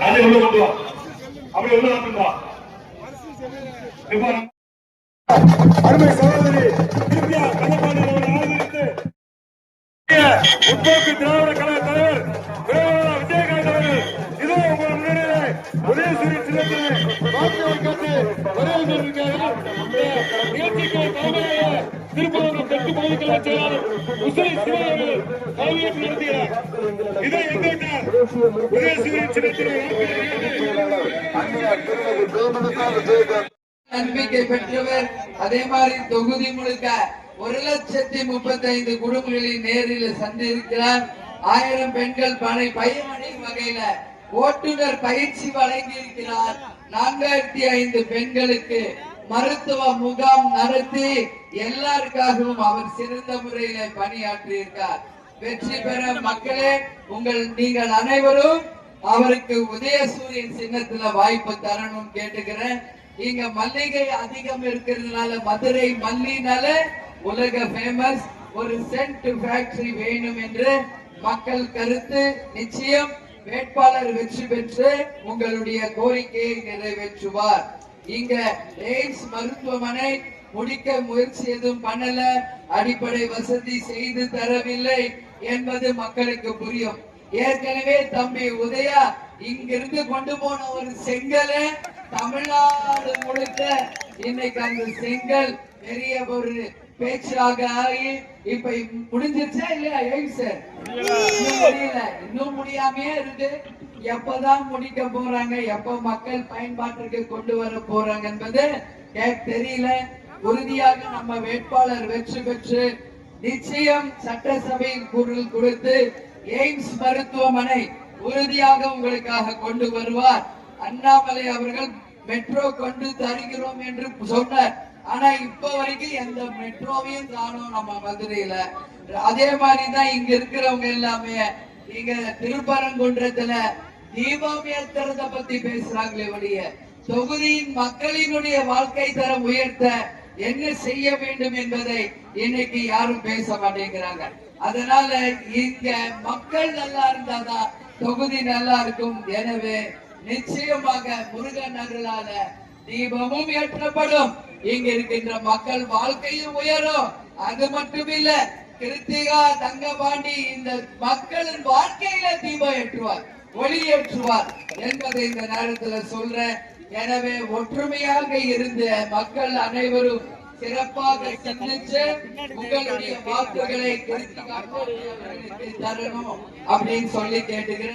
அதை உள்ள கொண்டு வா, அப்படி உள்ள கொண்டு வா. அருமை சகோதரி கடப்பாடி ஆதரித்து முற்போக்கு திராவிட கழக தலைவர் விஜயகாந்த் அவர்கள் இதோ உங்கள் முன்னிலையிலே உதயசூரிய சின்னத்திலே வாக்குகளை கேட்டு வரவேற்கிறார்கள். நிகழ்ச்சிக்கு தலைமையாக திருப்பூர் தெற்கு பகுதிகளை செயலாளர் உசிரி சிவன் அவர்கள் கல்வியேற்று நடத்துகிறார். இதை எங்கிட்டார் உதயசூரிய சின்னத்திலே நம்பிக்கை பெற்றவர். அதே மாதிரி தொகுதி முழுக்க 1,35,000 குடும்பங்களை நேரில் சந்திருக்கிறார். 1000 பெண்கள் பயனடையும் வகையில ஓட்டுநர் பயிற்சி வழங்கி இருக்கிறார். 4005 பெண்களுக்கு மருத்துவ முகாம் நடத்தி எல்லாருக்காகவும் அவர் சிறந்த முறையில பணியாற்றி இருக்கார். வெற்றி பெற மக்களே நீங்கள் அனைவரும் அவருக்கு உதயசூரியன் சின்னத்துல வாய்ப்பு தரணும் கேட்டுக்கிறேன். இங்க மல்லிகை அதிகம் இருக்கிறதுனால மதுரை மல்லினால உலக ஃபேமஸ். ஒரு சென்ட் ஃபேக்டரி வேணும் என்று மக்கள் கருத்து. நிச்சயம் வேட்பாளர் வெற்றி பெற்று உங்களுடைய கோரிக்கையை நிறைவேற்றுவார். இங்க எய்ம்ஸ் மருத்துவமனை முடிக்க முயற்சி எதுவும் பண்ணல, அடிப்படை வசதி செய்து தரவில்லை என்பது மக்களுக்கு புரியும். ஏற்கனவே தம்பி உதயா இங்கிருந்து கொண்டு போன ஒரு செங்கலை தமிழ்நாடு முழுக்க இன்னைக்கு அந்த செங்கல் பெரிய ஒரு பேச்சாக ஆகி இப்ப முடிஞ்சிருச்சா இல்லையா? இன்னும் முடியாமே இருக்கு. எப்பதான் முடிக்க போறாங்க, எப்ப மக்கள் பயன்பாட்டிற்கு கொண்டு வர போறாங்க என்பது தெரியல. உறுதியாக நம்ம வேட்பாளர் வெற்றி பெற்று நிச்சயம் சட்டசபையில் குரல் கொடுத்து எய்ம்ஸ் மருத்துவமனை உறுதியாக உங்களுக்காக கொண்டு வருவார். அண்ணாமலை அவர்கள் மெட்ரோ கொண்டு தருகிறோம் என்று சொன்னார். ஆனா இப்ப வரைக்கும் எந்த மெட்ரோவையும் காணோம் நம்ம மதுரையில. அதே மாதிரிதான் இங்க இருக்கிறவங்க எல்லாமே இங்க திருப்பரங்குன்றத்துல தீபம் ஏத்துறத பத்தி பேசுறாங்களே வழிய தொகுதியின் மக்களினுடைய வாழ்க்கை தரம் உயர்த்த என்ன செய்ய வேண்டும் என்பதை இன்னைக்கு யாரும் பேச மாட்டேங்கிறாங்க. அதனால இங்க மக்கள் நல்லா இருந்தாதான் தொகுதி நல்லா இருக்கும். எனவே நிச்சயமாக முருகன் அருளால தீபமும் ஏற்றப்படும், இங்க இருக்கின்ற மக்கள் வாழ்க்கையும் உயரும். அது மட்டுமில்ல, கிருத்திகா தங்கபாண்டி இந்த மக்களின் வாழ்க்கையில தீபம் ஏற்றுவார், ஒளி ஏற்றுவார் என்பதை இந்த நேரத்தில் சொல்றேன். எனவே ஒற்றுமையாக இருந்த மக்கள் அனைவரும் சிறப்பாக சிந்திச்சு உங்களுடைய வாக்குகளை தரணும் அப்படின்னு சொல்லி கேட்டுக்கிறேன்.